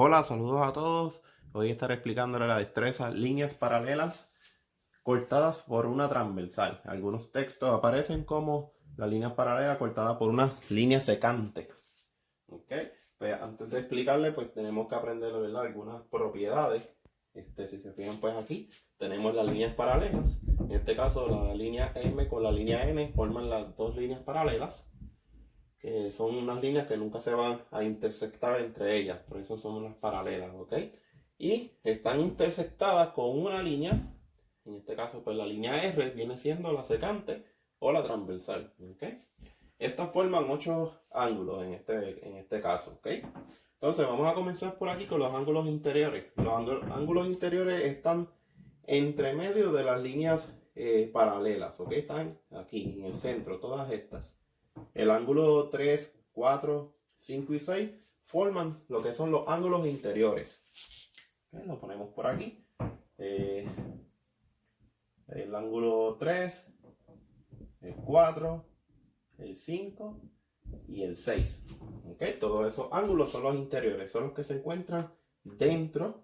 Hola, saludos a todos. Hoy estaré explicándole la destreza líneas paralelas cortadas por una transversal. Algunos textos aparecen como la línea paralela cortada por una línea secante. ¿Ok? Pues antes de explicarle, pues tenemos que aprender, ¿verdad?, algunas propiedades. Si se fijan, pues aquí tenemos las líneas paralelas. En este caso, la línea M con la línea N forman las dos líneas paralelas, que son unas líneas que nunca se van a intersectar entre ellas, por eso son unas paralelas, ¿ok? Y están intersectadas con una línea, en este caso pues la línea R viene siendo la secante o la transversal, ¿ok? Estas forman 8 ángulos en este caso, ¿ok? Entonces vamos a comenzar por aquí con los ángulos interiores. Los ángulos interiores están entre medio de las líneas paralelas, ¿ok? Están aquí en el centro, todas estas. El ángulo 3, 4, 5 y 6 forman lo que son los ángulos interiores. Okay, lo ponemos por aquí. El ángulo 3, el 4, el 5 y el 6. Okay, todos esos ángulos son los interiores, son los que se encuentran dentro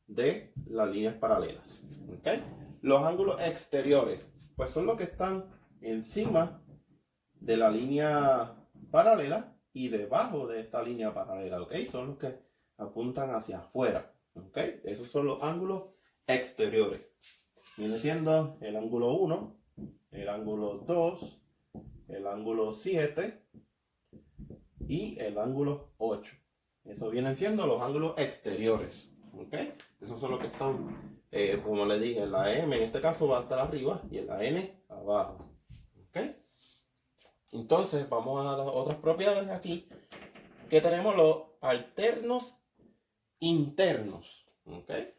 de las líneas paralelas. Okay. Los ángulos exteriores, pues son los que están encima de la línea paralela y debajo de esta línea paralela, ¿ok? Son los que apuntan hacia afuera, ¿ok? Esos son los ángulos exteriores. Viene siendo el ángulo 1, el ángulo 2, el ángulo 7 y el ángulo 8. Eso vienen siendo los ángulos exteriores, ¿ok? Esos son los que están, como les dije, la M en este caso va a estar arriba y la N abajo, ¿ok? Entonces vamos a las otras propiedades aquí, que tenemos los alternos internos. ¿Okay?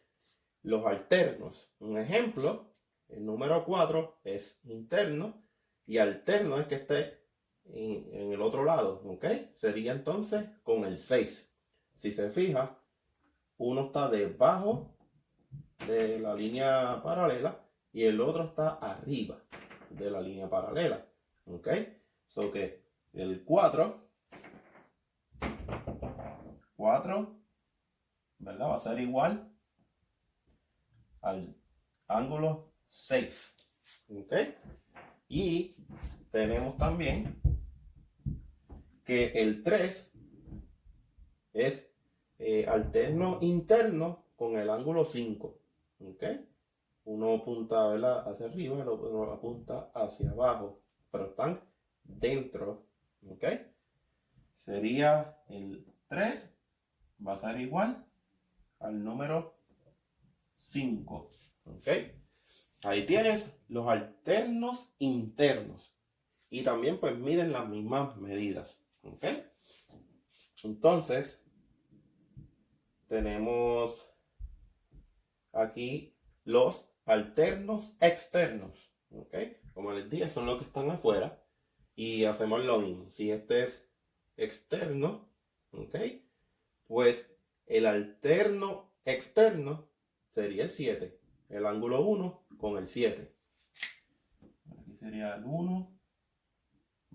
Los alternos, un ejemplo, el número 4 es interno y alterno es que esté en el otro lado. ¿Okay? Sería entonces con el 6. Si se fija, uno está debajo de la línea paralela y el otro está arriba de la línea paralela. ¿Ok? So que el 4, ¿verdad? Va a ser igual al ángulo 6. ¿Ok? Y tenemos también que el 3 es alterno interno con el ángulo 5. ¿Ok? Uno apunta, ¿verdad?, hacia arriba, el otro apunta hacia abajo, pero están dentro. ¿Ok? Sería el 3 va a ser igual al número 5. ¿Ok? Ahí tienes los alternos internos. Y también pues miden las mismas medidas. ¿Ok? Entonces, tenemos aquí los alternos externos. ¿Ok? Como les dije, son los que están afuera. Y hacemos lo mismo. Si este es externo, ¿ok?, pues el alterno externo sería el 7. El ángulo 1 con el 7. Aquí sería el 1.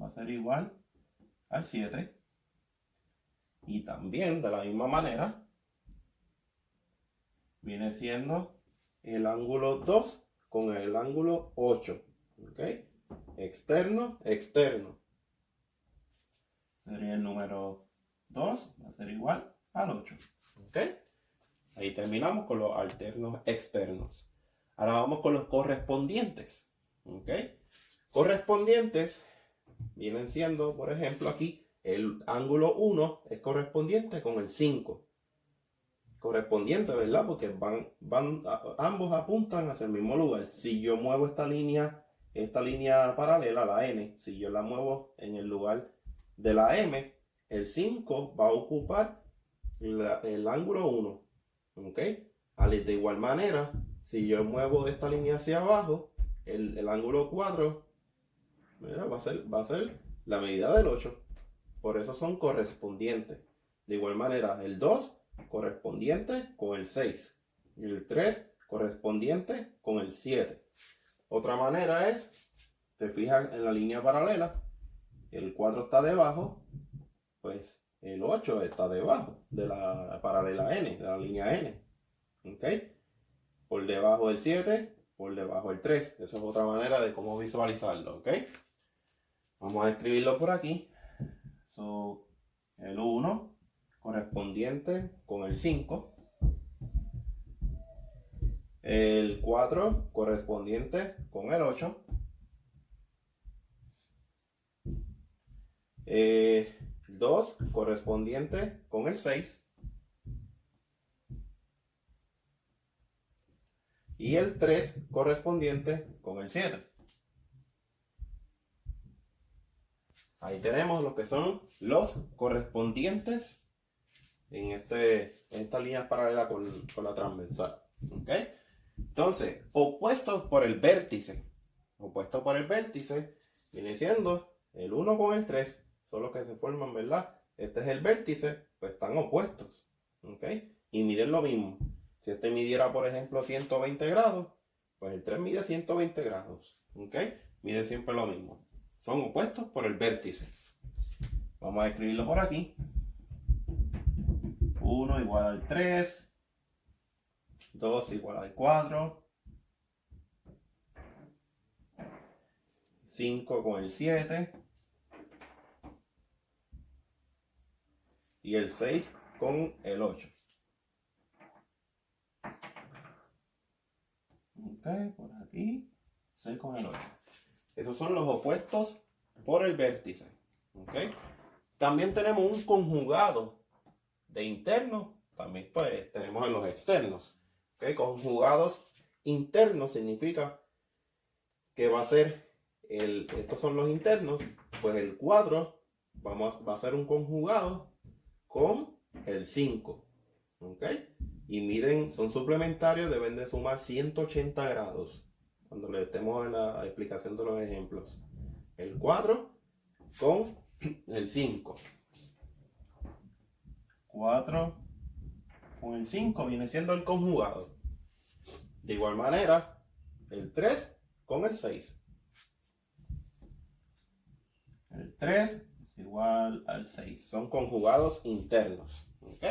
Va a ser igual al 7. Y también de la misma manera viene siendo el ángulo 2 con el ángulo 8. ¿Ok? Externo, externo. Sería el número 2. Va a ser igual al 8. ¿Ok? Ahí terminamos con los alternos externos. Ahora vamos con los correspondientes. ¿Ok? Correspondientes vienen siendo, por ejemplo, aquí el ángulo 1 es correspondiente con el 5. Correspondiente, ¿verdad? Porque ambos apuntan hacia el mismo lugar. Si yo muevo esta línea paralela, la N, si yo la muevo en el lugar de la M, el 5 va a ocupar el ángulo 1. ¿Ok? De igual manera, si yo muevo esta línea hacia abajo, el ángulo 4, mira, va a ser la medida del 8. Por eso son correspondientes. De igual manera, el 2 correspondiente con el 6. Y el 3 correspondiente con el 7. Otra manera es, te fijas en la línea paralela, el 4 está debajo, pues el 8 está debajo de la paralela N, de la línea N. ¿Ok? Por debajo el 7, por debajo el 3. Esa es otra manera de cómo visualizarlo. ¿Ok? Vamos a escribirlo por aquí. So, el 1 correspondiente con el 5. El 4 correspondiente con el 8. 2 correspondiente con el 6. Y el 3 correspondiente con el 7. Ahí tenemos lo que son los correspondientes en esta línea paralela con la transversal. ¿Ok? Entonces, opuestos por el vértice. Opuesto por el vértice viene siendo el 1 con el 3. Son los que se forman, ¿verdad? Este es el vértice, pues están opuestos. ¿Ok? Y miden lo mismo. Si este midiera, por ejemplo, 120 grados, pues el 3 mide 120 grados. ¿Ok? Mide siempre lo mismo. Son opuestos por el vértice. Vamos a escribirlo por aquí. 1 igual al 3. 2 igual al 4. 5 con el 7. Y el 6 con el 8. Ok, por aquí. 6 con el 8. Esos son los opuestos por el vértice. ¿Ok? También tenemos un conjugado de internos. También pues tenemos en los externos. ¿Ok? Conjugados internos significa que va a ser estos son los internos. Pues el 4 va a ser un conjugado con el 5. ¿Ok? Y miden, son suplementarios, deben de sumar 180 grados. Cuando le estemos en la explicación de los ejemplos. El 4 con el 5. 4 con el 5 viene siendo el conjugado. De igual manera, el 3 con el 6. El 3 es igual al 6. Son conjugados internos. ¿Ok?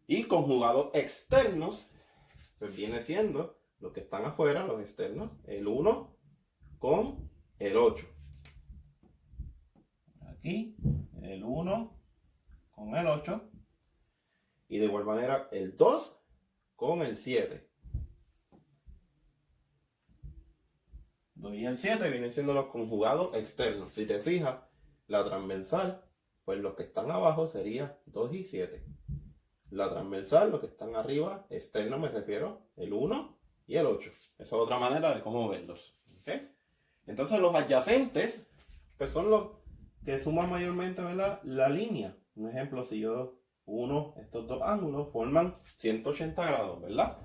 Y conjugados externos, pues viene siendo los que están afuera, los externos, el 1 con el 8. Aquí, el 1 con el 8. Y de igual manera, el 2 con el 7. 2 y el 7 vienen siendo los conjugados externos. Si te fijas, la transversal, pues los que están abajo sería 2 y 7. La transversal, los que están arriba, externo me refiero, el 1 y el 8. Esa es otra manera de cómo verlos. ¿Okay? Entonces los adyacentes, pues son los que suman mayormente, ¿verdad? La línea. Un ejemplo, si yo uno, estos dos ángulos forman 180 grados, ¿verdad?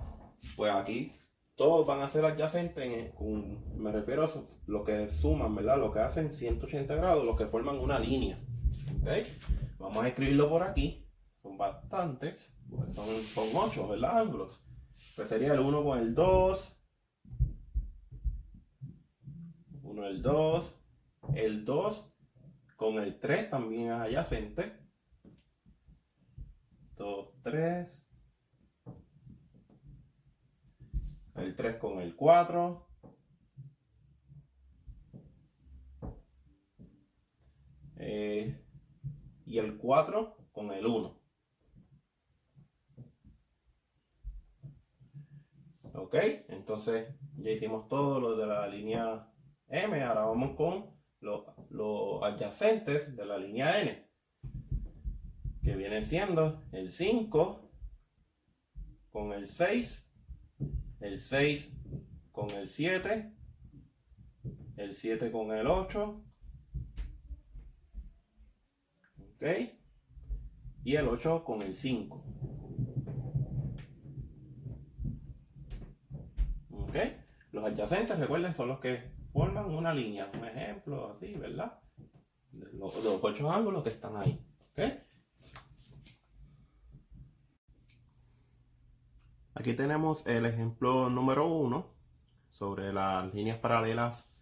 Pues aquí todos van a ser adyacentes, me refiero a lo que suman, ¿verdad? Lo que hacen 180 grados, los que forman una línea. ¿Okay? Vamos a escribirlo por aquí. Son bastantes, pues son 8, ¿verdad? Ángulos. Pues sería el 1 con el 2. 1 el 2. El 2 con el 3 también es adyacente. 2, 3. El 3 con el 4. Y el 4 con el 1. Ok, entonces ya hicimos todo lo de la línea M. Ahora vamos con los adyacentes de la línea N, que viene siendo el 5 con el 6, el 6 con el 7, el 7 con el 8, ok, y el 8 con el 5. ¿Ok? Los adyacentes, recuerden, son los que forman una línea. Un ejemplo así, ¿verdad? Los 8 ángulos que están ahí. ¿Ok? Aquí tenemos el ejemplo número 1 sobre las líneas paralelas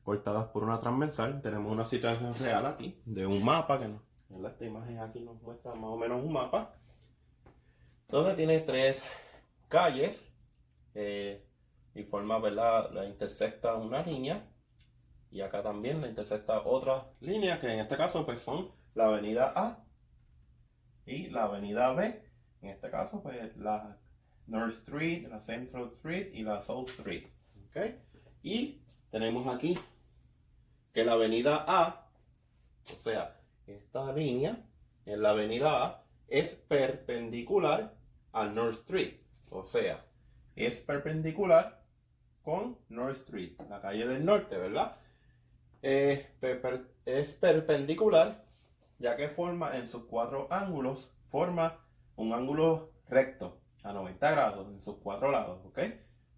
cortadas por una transversal. Tenemos una situación real aquí de un mapa ¿verdad? Esta imagen aquí nos muestra más o menos un mapa donde tiene 3 calles y forma, ¿verdad? La intersecta una línea y acá también la intersecta otra línea que en este caso pues son la avenida A y la avenida B. En este caso pues la North Street, la Central Street y la South Street. ¿Okay? Y tenemos aquí que la avenida A, o sea, esta línea en la avenida A es perpendicular al North Street. O sea, es perpendicular con North Street, la calle del norte, ¿verdad? Es perpendicular ya que forma en sus 4 ángulos, forma un ángulo recto a 90 grados en sus 4 lados, ¿ok?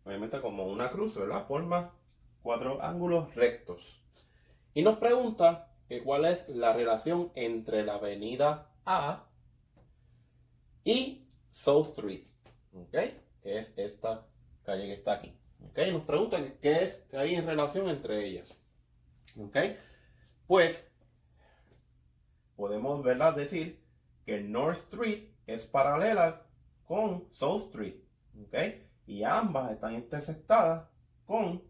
Obviamente como una cruz, ¿verdad? Forma 4 ángulos rectos. Y nos pregunta que cuál es la relación entre la avenida A y South Street, ¿ok? Que es esta calle que está aquí, ¿ok? Nos pregunta qué es que hay en relación entre ellas, ¿ok? Pues podemos, ¿verdad?, decir que North Street es paralela con South Street, ¿ok? Y ambas están intersectadas con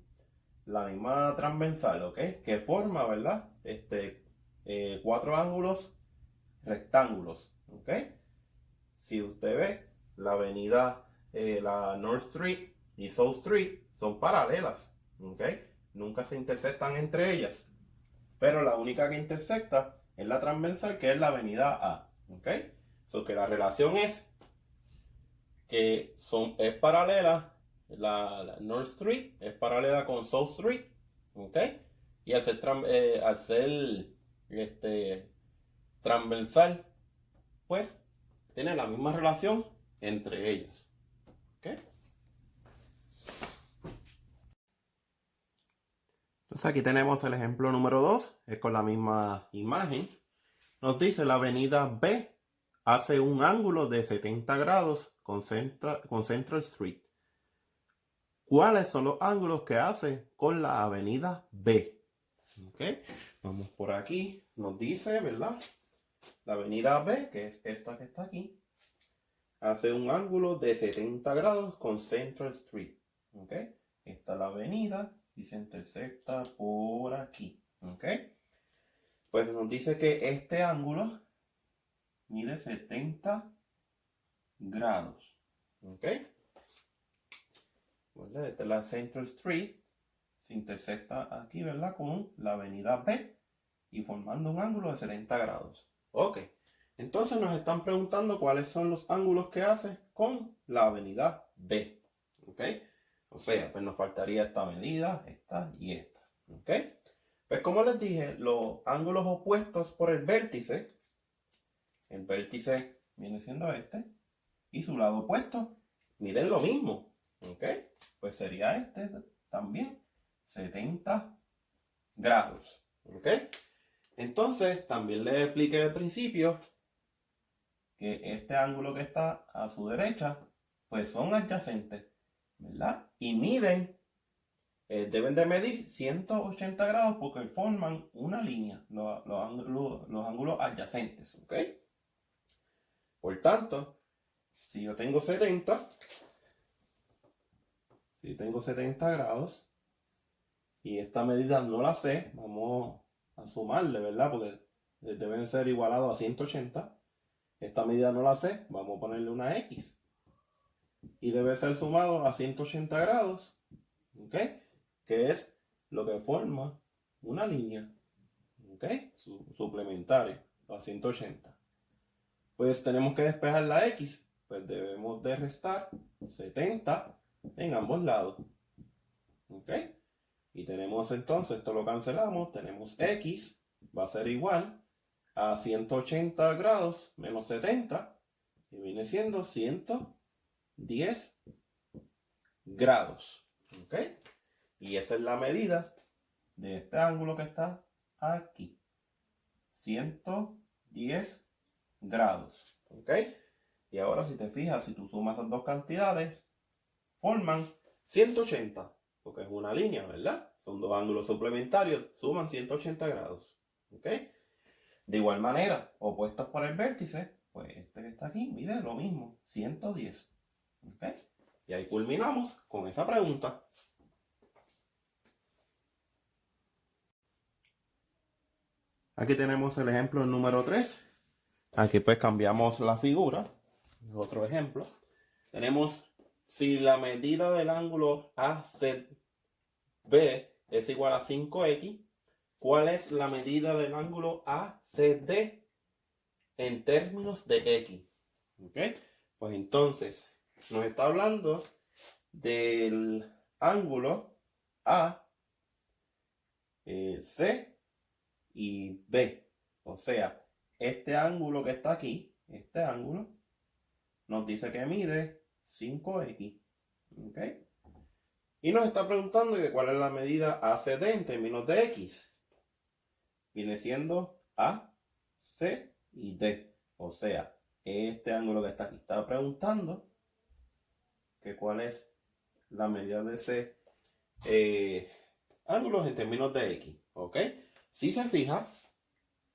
la misma transversal, ¿ok? Que forma, ¿verdad? 4 ángulos rectángulos, ¿ok? Si usted ve, la avenida, la North Street y South Street son paralelas, ¿ok? Nunca se intersectan entre ellas, pero la única que intersecta es la transversal, que es la avenida A, ¿ok? So que la relación es que es paralela, la North Street es paralela con South Street, ¿ok? Y al ser transversal, pues tiene la misma relación entre ellas, ¿ok? Entonces aquí tenemos el ejemplo número 2, es con la misma imagen. Nos dice la avenida B hace un ángulo de 70 grados con Central Street. ¿Cuáles son los ángulos que hace con la avenida B? ¿Okay? Vamos por aquí. Nos dice, ¿verdad? La avenida B, que es esta que está aquí, hace un ángulo de 70 grados con Central Street. ¿Okay? Esta es la avenida y se intersecta por aquí. ¿Okay? Pues nos dice que este ángulo mide 70 grados. ¿Ok? Bueno, esta es la Central Street. Se intersecta aquí, ¿verdad? Con la avenida B y formando un ángulo de 70 grados. Ok. Entonces nos están preguntando cuáles son los ángulos que hace con la avenida B. ¿Ok? O sea, pues nos faltaría esta medida, esta y esta. ¿Ok? Pues como les dije, los ángulos opuestos por el vértice viene siendo este, y su lado opuesto miden lo mismo, ¿ok? Pues sería este también, 70 grados, ¿ok? Entonces, también les expliqué al principio que este ángulo que está a su derecha, pues son adyacentes, ¿verdad? Y miden, deben de medir 180 grados porque forman una línea, los ángulos adyacentes, ¿ok? Por tanto, si yo tengo 70 grados y esta medida no la sé, vamos a sumarle, ¿verdad? Porque deben ser igualados a 180. Esta medida no la sé, vamos a ponerle una X. Y debe ser sumado a 180 grados, ¿ok? Que es lo que forma una línea, ¿ok? Suplementaria a 180. Pues tenemos que despejar la X, pues debemos de restar 70 en ambos lados, ¿ok? Y tenemos entonces, esto lo cancelamos, tenemos X va a ser igual a 180 grados menos 70, y viene siendo 110 grados, ¿ok? Y esa es la medida de este ángulo que está aquí, 110 grados, ¿ok? Y ahora si te fijas, si tú sumas esas dos cantidades, forman 180, porque es una línea, ¿verdad? Son dos ángulos suplementarios, suman 180 grados, ¿ok? De igual manera, opuestos por el vértice, pues este que está aquí mide lo mismo, 110. ¿Ok? Y ahí culminamos con esa pregunta. Aquí tenemos el ejemplo número 3. Aquí pues cambiamos la figura. Otro ejemplo. Tenemos si la medida del ángulo ACB es igual a 5x, ¿cuál es la medida del ángulo ACD en términos de x? ¿Ok? Pues entonces nos está hablando del ángulo A, C y B. O sea, este ángulo que está aquí, este ángulo, nos dice que mide 5x. ¿Ok? Y nos está preguntando que cuál es la medida ACD en términos de x. Viene siendo A, C y D. O sea, este ángulo que está aquí está preguntando que cuál es la medida de ese ángulo en términos de x. ¿Ok? Si se fija,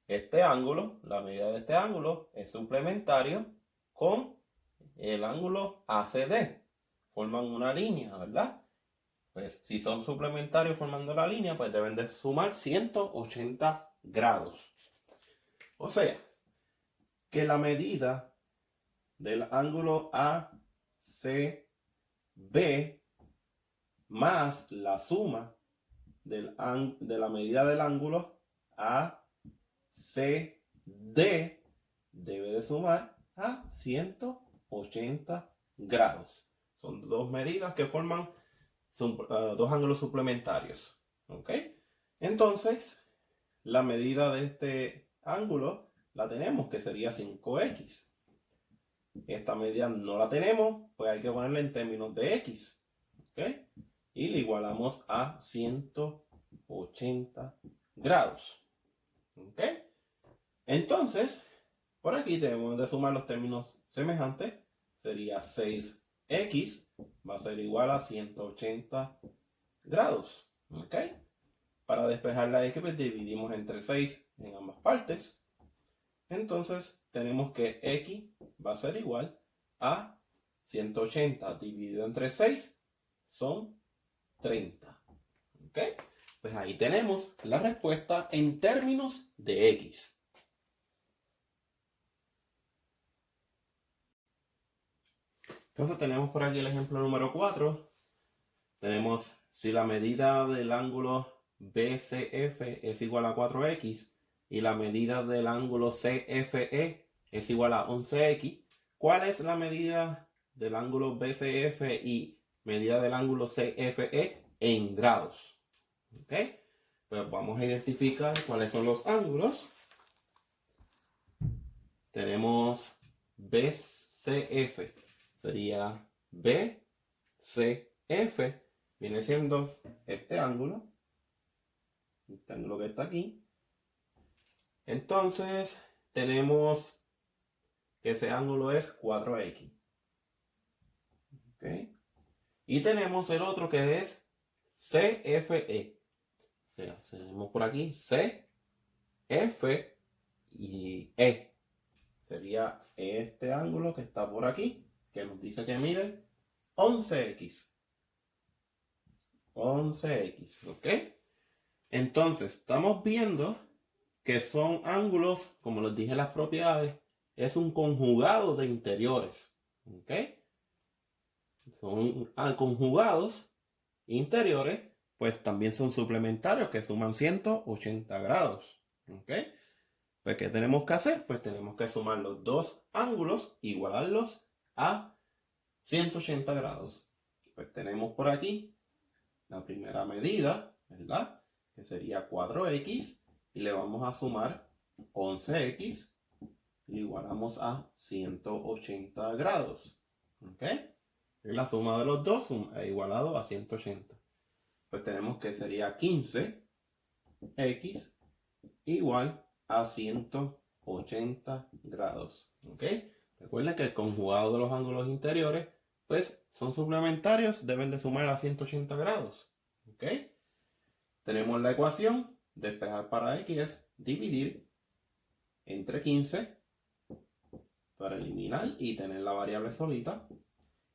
este ángulo, la medida de este ángulo es suplementario con el ángulo ACD. Forman una línea, ¿verdad? Pues si son suplementarios formando la línea, pues deben de sumar 180 grados. O sea, que la medida del ángulo ACB más la suma de la medida del ángulo ACD debe de sumar a 180 grados. Son dos medidas que forman dos ángulos suplementarios. ¿Ok? Entonces, la medida de este ángulo la tenemos, que sería 5x. Esta medida no la tenemos, pues hay que ponerla en términos de x. ¿Ok? Y le igualamos a 180 grados. ¿Ok? Entonces, por aquí tenemos de sumar los términos semejantes. Sería 6x va a ser igual a 180 grados. ¿Ok? Para despejar la x, pues dividimos entre 6 en ambas partes. Entonces, tenemos que x va a ser igual a 180 dividido entre 6 son 30. ¿Ok? Pues ahí tenemos la respuesta en términos de x. Entonces tenemos por aquí el ejemplo número 4. Tenemos si la medida del ángulo BCF es igual a 4x y la medida del ángulo CFE es igual a 11x, ¿cuál es la medida del ángulo BCF y medida del ángulo CFE en grados? ¿Ok? Pues vamos a identificar cuáles son los ángulos. Tenemos BCF, sería BCF, viene siendo este ángulo que está aquí. Entonces tenemos que ese ángulo es 4x. ¿Ok? Y tenemos el otro que es CFE. O sea, tenemos por aquí C, F y E. Sería este ángulo que está por aquí, que nos dice que mide 11x. 11x, ¿ok? Entonces, estamos viendo que son ángulos, como les dije las propiedades, es un conjugado de interiores, ¿ok? Son conjugados interiores, pues también son suplementarios que suman 180 grados, ¿ok? Pues, ¿qué tenemos que hacer? Pues tenemos que sumar los dos ángulos, igualarlos a 180 grados. Pues tenemos por aquí la primera medida, ¿verdad? Que sería 4x, y le vamos a sumar 11x, y igualamos a 180 grados. ¿Ok? La suma de los dos igualado a 180. Pues tenemos que sería 15x igual a 180 grados. ¿Ok? Recuerden que el conjugado de los ángulos interiores, pues, son suplementarios, deben de sumar a 180 grados. ¿Ok? Tenemos la ecuación, despejar para x es dividir entre 15 para eliminar y tener la variable solita.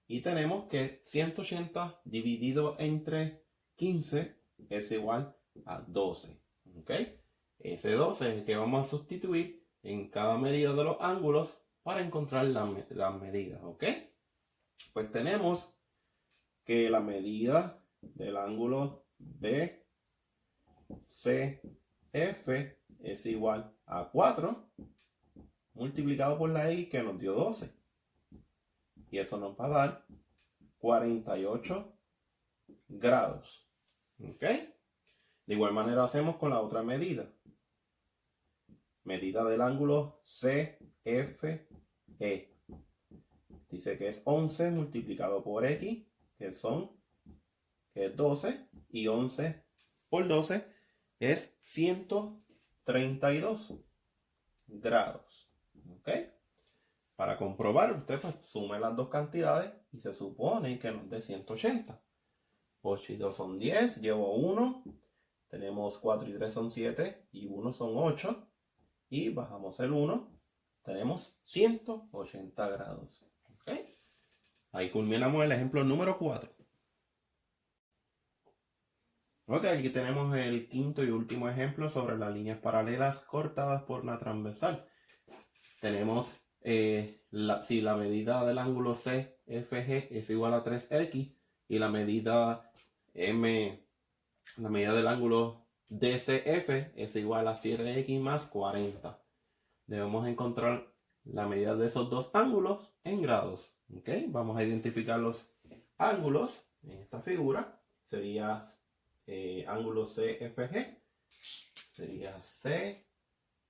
Y tenemos que 180 dividido entre 15 es igual a 12. ¿Ok? Ese 12 es el que vamos a sustituir en cada medida de los ángulos para encontrar las medidas. ¿Ok? Pues tenemos que la medida del ángulo BCF es igual a 4 multiplicado por la X que nos dio 12. Y eso nos va a dar 48 grados. ¿Ok? De igual manera hacemos con la otra medida. Medida del ángulo CFE. Dice que es 11 multiplicado por X, que es 12. Y 11 por 12 es 132 grados. ¿Ok? Para comprobar, usted pues, sume las dos cantidades y se supone que nos dé 180. 8 y 2 son 10, llevo 1. Tenemos 4 y 3 son 7 y 1 son 8. Y bajamos el 1. Tenemos 180 grados. ¿Okay? Ahí culminamos el ejemplo número 4. Ok, aquí tenemos el quinto y último ejemplo sobre las líneas paralelas cortadas por una transversal. Tenemos si la medida del ángulo CFG es igual a 3x y la medida del ángulo DCF es igual a 7x más 40. Debemos encontrar la medida de esos dos ángulos en grados. ¿Okay? Vamos a identificar los ángulos en esta figura. Sería ángulo CFG. Sería C,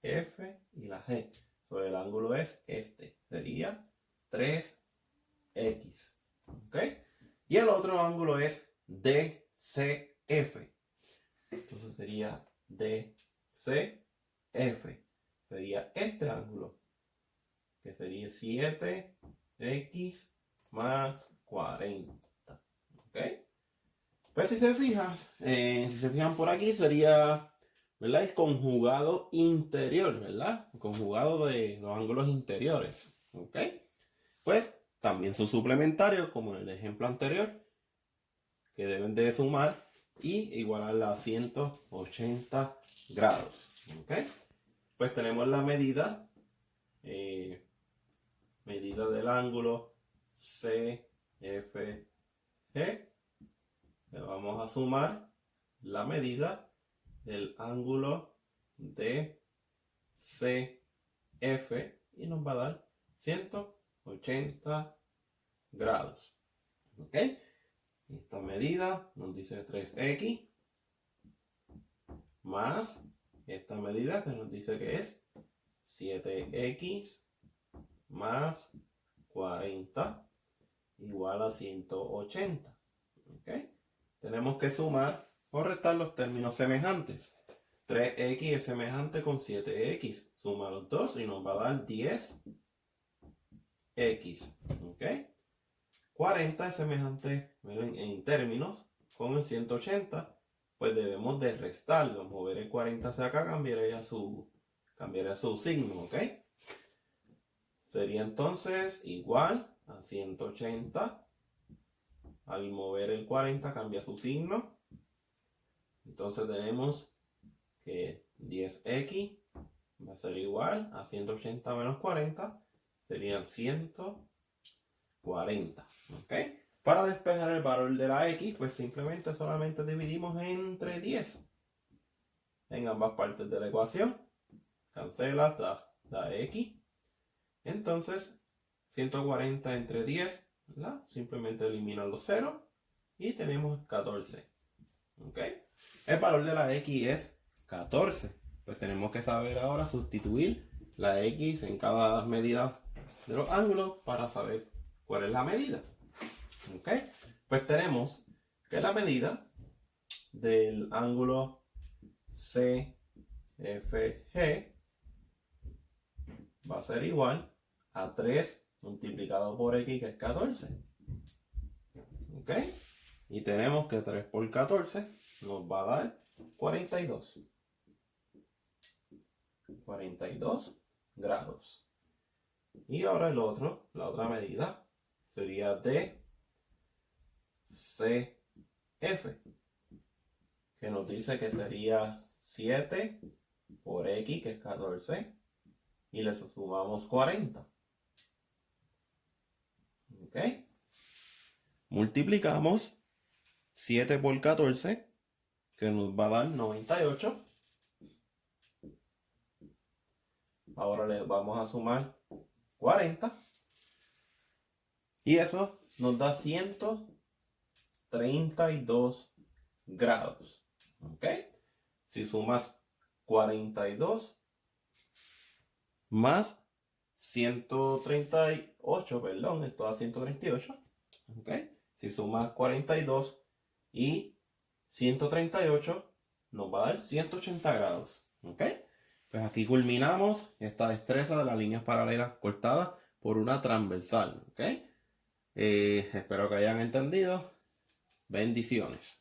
F y la G. Sobre el ángulo es este. Sería 3x. ¿Ok? Y el otro ángulo es DCF. Entonces sería DCF. Sería este ángulo. Que sería 7x más 40. ¿Ok? Pues si se fijan por aquí sería, ¿verdad? El conjugado interior, ¿verdad? El conjugado de los ángulos interiores. ¿Ok? Pues también son suplementarios como en el ejemplo anterior, que deben de sumar y igualar a 180 grados. ¿Ok? Pues tenemos la medida del ángulo CFG. Le vamos a sumar la medida del ángulo DCF y nos va a dar 180 grados. ¿Ok? Esta medida nos dice 3x más esta medida que nos dice que es 7x más 40 igual a 180. ¿Ok? Tenemos que sumar o restar los términos semejantes. 3x es semejante con 7x. Suma los dos y nos va a dar 10x. ¿Ok? 40 es semejante en términos con el 180. Pues debemos de restarlo. Mover el 40 hacia acá cambiaría su signo. ¿Ok? Sería entonces igual a 180. Al mover el 40 cambia su signo. Entonces tenemos que 10x va a ser igual a 180 menos 40. Serían 140. ¿Ok? Para despejar el valor de la x, pues simplemente solamente dividimos entre 10. En ambas partes de la ecuación. Cancelas, da x. Entonces, 140 entre 10, ¿verdad? Simplemente eliminan los ceros y tenemos 14. ¿Ok? El valor de la x es 14. Pues tenemos que saber ahora sustituir la x en cada medida de los ángulos para saber cuál es la medida. ¿Ok? Pues tenemos que la medida del ángulo CFG va a ser igual a 3 multiplicado por x, que es 14. ¿Ok? Y tenemos que 3 por 14 nos va a dar 42. 42 grados. Y ahora la otra medida sería DCF, que nos dice que sería 7 por X, que es 14, y le sumamos 40. ¿Ok? Multiplicamos 7 por 14, que nos va a dar 98. Ahora le vamos a sumar 40. Y eso nos da 132 grados. ¿Ok? Si sumas 42 más 138, perdón, esto da 138. ¿Ok? Si sumas 42 y 138, nos va a dar 180 grados. ¿Ok? Pues aquí culminamos esta destreza de las líneas paralelas cortadas por una transversal. ¿Ok? Espero que hayan entendido. Bendiciones.